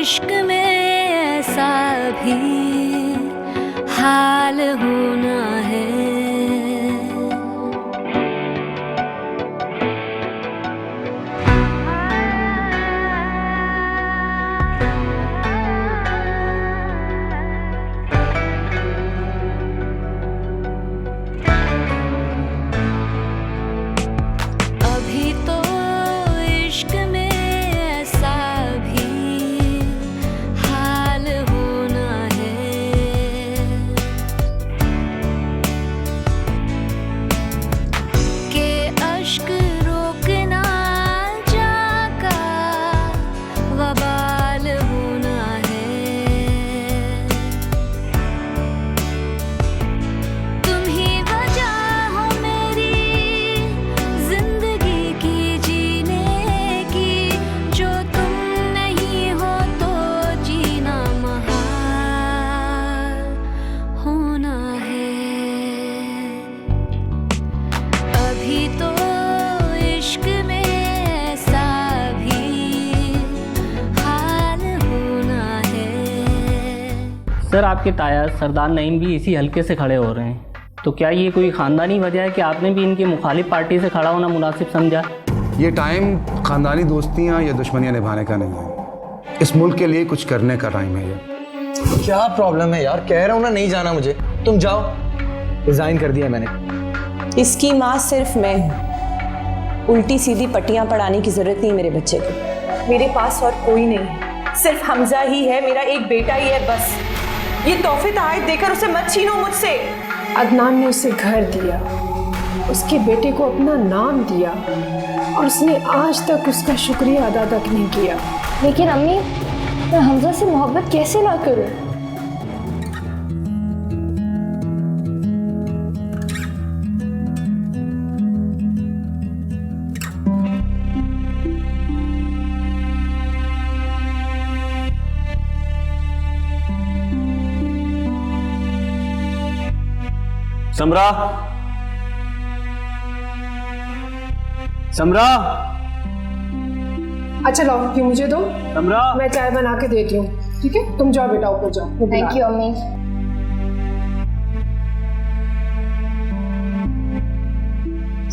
इश्क में ऐसा भी हाल होना है। अभी तो इश्क में ऐसा भी हाल होना है कि अश्क रोकना जाका वबाल होना है। तुम ही वजह हो मेरी जिंदगी की जीने की, जो तुम नहीं हो तो जीना महाल होना है। अभी तो इश्क में ऐसा भी हाल होना है। सर, आपके ताया सरदार नईम भी इसी हल्के से खड़े हो रहे हैं, तो क्या ये कोई ख़ानदानी वजह है कि आपने भी इनकी मुखालिफ पार्टी से खड़ा होना मुनासिब समझा? ये टाइम खानदानी दोस्तियां या दुश्मनियां निभाने का नहीं है, इस मुल्क के लिए कुछ करने का टाइम है ये। क्या प्रॉब्लम है यार? कह रहा हूँ ना नहीं जाना मुझे, तुम जाओ। रिजाइन कर दिया मैंने। इसकी माँ सिर्फ मैं हूँ। उल्टी सीधी पट्टियाँ पढ़ाने की जरूरत नहीं मेरे बच्चे को। मेरे पास और कोई नहीं है, सिर्फ हमजा ही है, मेरा एक बेटा ही है बस। ये तोहफे तहायत देकर उसे मत छीनो मुझसे। अदनान ने उसे घर दिया, उसके बेटे को अपना नाम दिया, और उसने आज तक उसका शुक्रिया अदा तक नहीं किया। लेकिन अम्मी, मैं हमजा से मोहब्बत कैसे ना करूं? समरा, समरा, अच्छा लाओ, ये मुझे दो, समरा। मैं चाय बना के देती हूँ। ठीक है, तुम जाओ बेटा, ऊपर जाओ। थैंक यू अम्मी।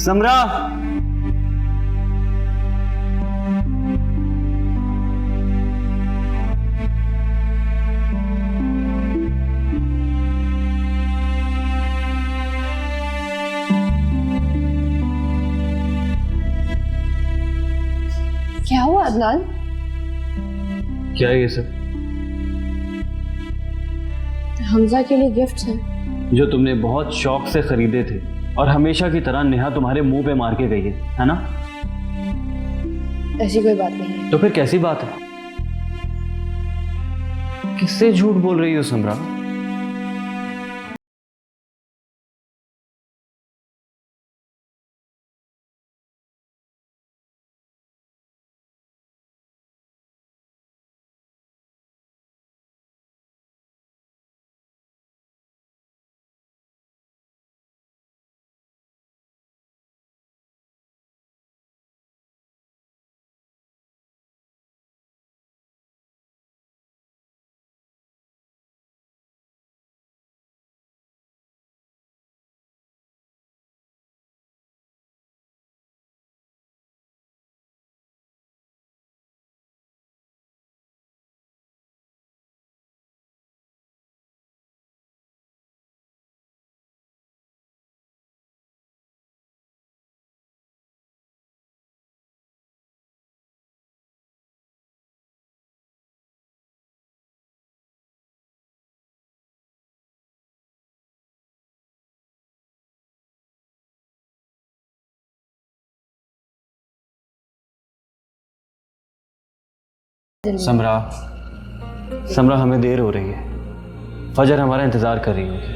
समरा, क्या हुआ अदनान? क्या है ये सब? हमजा के लिए गिफ्ट है जो तुमने बहुत शौक से खरीदे थे और हमेशा की तरह नेहा तुम्हारे मुंह पे मार के गई है ना? ऐसी कोई बात नहीं है। तो फिर कैसी बात है? किससे झूठ बोल रही हो समरा? समरा, समरा, हमें देर हो रही है। फजर हमारा इंतजार कर रही होगी।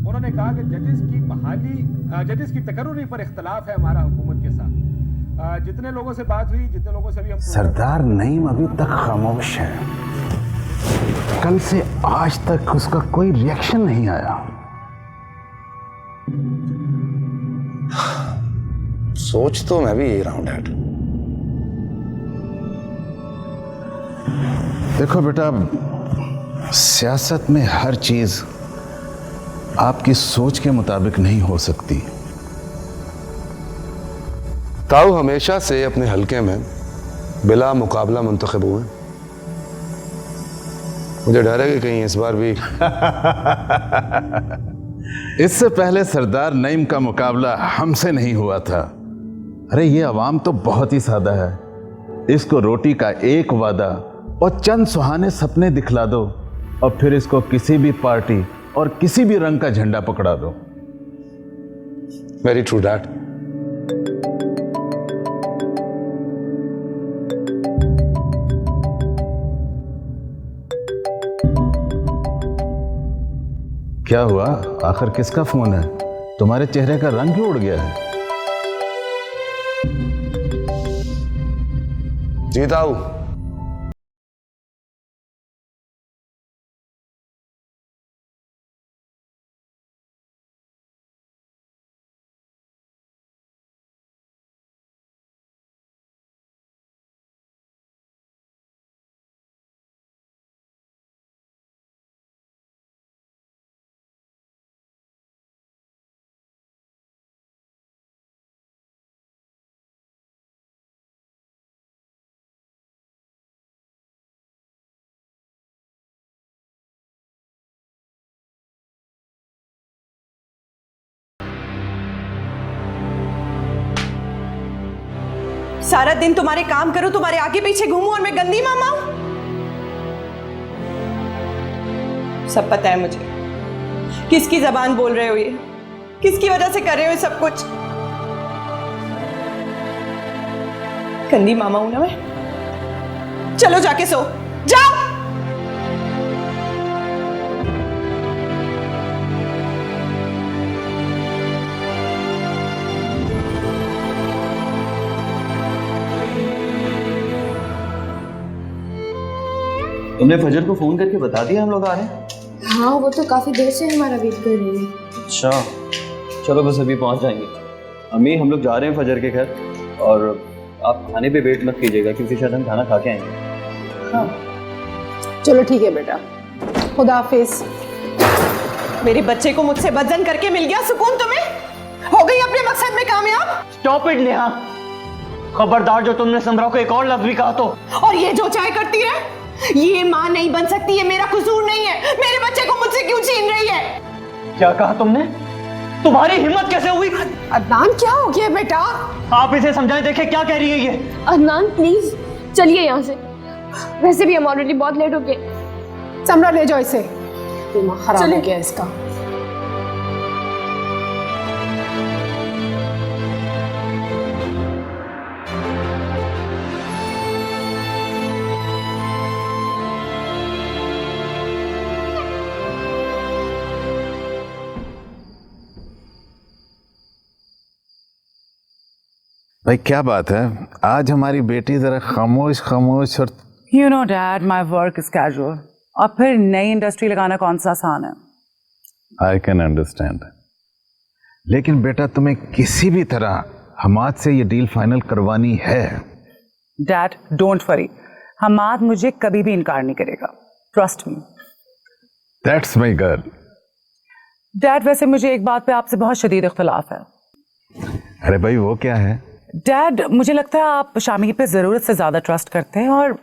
उन्होंने कहा कि जजेस की बहाली, जजेस की तकर्रुरी पर इख्तलाफ है हमारा हुकूमत के साथ। जितने लोगों से बात हुई, जितने लोगों से भी हम सरदार नईम अभी तक खामोश है। कल से आज तक उसका कोई रिएक्शन नहीं आया। सोच तो मैं भी यही रहा हूं डैड। देखो बेटा, सियासत में हर चीज आपकी सोच के मुताबिक नहीं हो सकती। ताऊ हमेशा से अपने हलके में बिला मुकाबला मुंतखब हुए। मुझे डर है कि कहीं इस बार भी इससे पहले सरदार नईम का मुकाबला हमसे नहीं हुआ था। अरे ये अवाम तो बहुत ही सादा है। इसको रोटी का एक वादा और चंद सुहाने सपने दिखला दो और फिर इसको किसी भी पार्टी और किसी भी रंग का झंडा पकड़ा दो। Very true dad. क्या हुआ? आखिर किसका फोन है? तुम्हारे चेहरे का रंग क्यों उड़ गया है? जी ताऊ। सारा दिन तुम्हारे काम करूं, तुम्हारे आगे पीछे घूमूं और मैं गंदी मामा हूं? सब पता है मुझे किसकी जबान बोल रहे हो, ये किसकी वजह से कर रहे हो ये सब कुछ। गंदी मामा हूं ना मैं? चलो जाके सो जाओ। तुमने फजर को फोन करके बता दिया हम लोग आ रहे हैं? हाँ, वो तो काफी देर से हमारा वेट कर रही है। अच्छा, चलो बस अभी पहुंच जाएंगे। अम्मी हम लोग जा रहे हैं फजर के घर, और आप खाने पे वेट मत कीजिएगा क्योंकि शायद हम खाना खा के आएंगे। हाँ चलो ठीक है बेटा, खुदा हाफिज। मेरे बच्चे को मुझसे बदजन करके मिल गया सुकून, तुम्हें हो गई अपने मकसद में कामयाब। स्टॉप इट नेहा, खबरदार जो तुमने समरा को एक और लफ्ज भी कहा तो। और ये जो चाहे करती है, ये माँ नहीं बन सकती, ये मेरा कसूर नहीं है। मेरे बच्चे को मुझसे क्यों छीन रही है? क्या कहा तुमने? तुम्हारी हिम्मत कैसे हुई? अदनान क्या हो गया बेटा? आप इसे समझाएं, देखें क्या कह रही है ये। अदनान प्लीज चलिए यहाँ से, वैसे भी हम ऑलरेडी बहुत लेट हो गए। समरा ले जाओ इसे, दिमाग खराब हो गया इसका। भाई क्या बात है, आज हमारी बेटी जरा खामोश खामोश और You know Dad, my work is casual. और फिर नई इंडस्ट्री लगाना कौन सा आसान है? I can understand. लेकिन बेटा तुम्हें किसी भी तरह हमाद से ये डील फाइनल करवानी है। Dad, don't worry. हमाद मुझे कभी भी इनकार नहीं करेगा। Trust me. That's my girl. Dad, वैसे मुझे एक बात पे आपसे बहुत शदीद इख्तिलाफ है। अरे भाई वो क्या है? डैड, मुझे लगता है आप शामिर पे ज़रूरत से ज़्यादा ट्रस्ट करते हैं और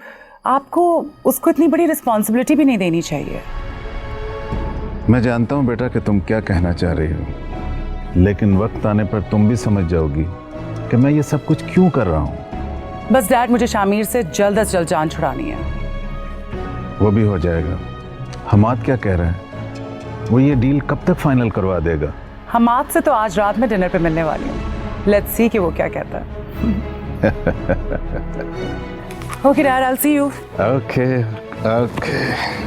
आपको उसको इतनी बड़ी रिस्पॉन्सिबिलिटी भी नहीं देनी चाहिए। मैं जानता हूँ बेटा कि तुम क्या कहना चाह रही हो, लेकिन वक्त आने पर तुम भी समझ जाओगी कि मैं ये सब कुछ क्यों कर रहा हूँ। बस डैड, मुझे शामिर से जल्द से जल्द जान छुड़ानी है। वो भी हो जाएगा। हमाद क्या कह रहा है? वो ये डील कब तक फाइनल करवा देगा? हमाद से तो आज रात में डिनर पे मिलने वाली हूँ। लेट्स सी कि वो क्या कहता है। Okay dad, I will see you. Okay okay.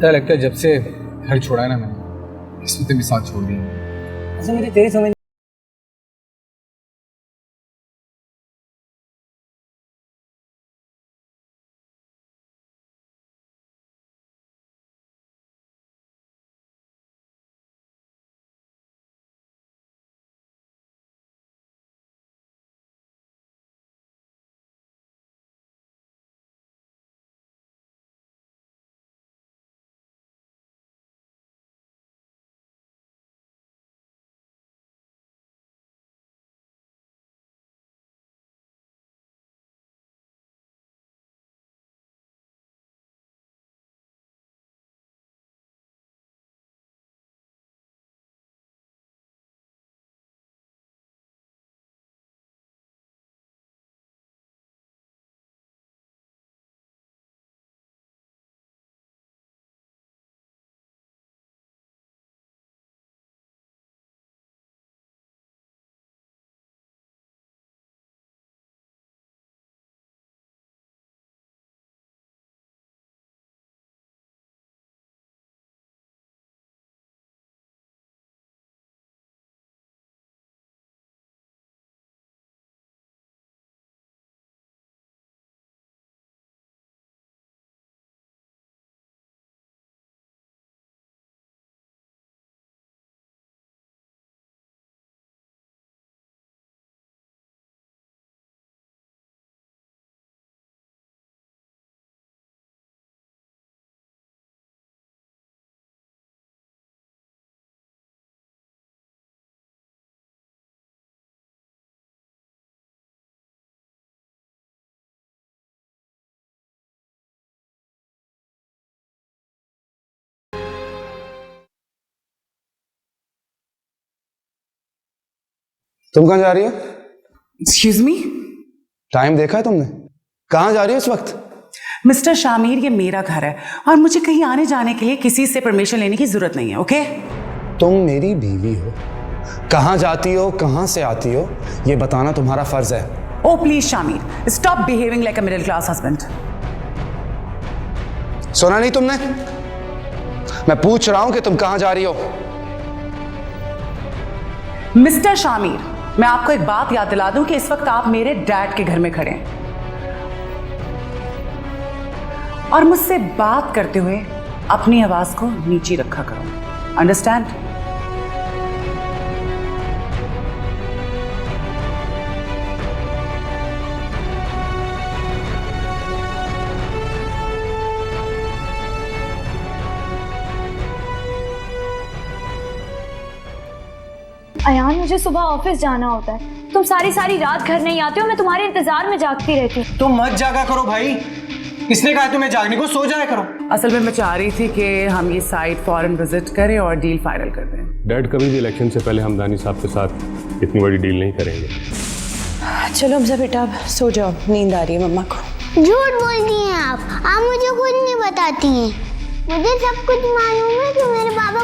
क्या लगता है जब से घर छोड़ा है ना मैंने, किस्मत भी साथ छोड़ दी। अच्छा मुझे तेरी समझ तुम कहाँ जा रही हो? एक्सक्यूज मी टाइम देखा है तुमने? कहाँ जा रही हो इस वक्त? मिस्टर शामिर, ये मेरा घर है और मुझे कहीं आने जाने के लिए किसी से परमिशन लेने की जरूरत नहीं है, ओके? तुम मेरी बीवी हो, कहाँ जाती हो, कहाँ से आती हो, ये बताना तुम्हारा फर्ज है। Oh please Shamir, stop behaving like a middle class husband. सुना नहीं तुमने? मैं पूछ रहा हूं कि तुम कहाँ जा रही हो। मिस्टर शामिर, मैं आपको एक बात याद दिला दूं कि इस वक्त आप मेरे डैड के घर में खड़े हैं और मुझसे बात करते हुए अपनी आवाज को नीचे रखा करो, अंडरस्टैंड? अयान, मुझे सुबह ऑफिस जाना होता है। तुम सारी सारी रात घर नहीं आते हो, मैं तुम्हारे इंतजार में जागती रहती हूँ। तुम मत जागा करो भाई, किसने कहा तुम्हें जागने को? सो जाया करो। असल में मैं चाह रही थी कि हम ये साइट फॉरेन विजिट करें और डील फाइनल कर दें। डैड कभी भी इलेक्शन से पहले हमदानी साहब के साथ इतनी बड़ी डील नहीं करेंगे। चलो हमजा बेटा, अब सो जाओ, नींद आ रही है मम्मा को। झूठ बोलती हैं आप मुझे कुछ नहीं बताती हैं। मुझे सब कुछ मालूम है कि मेरे पापा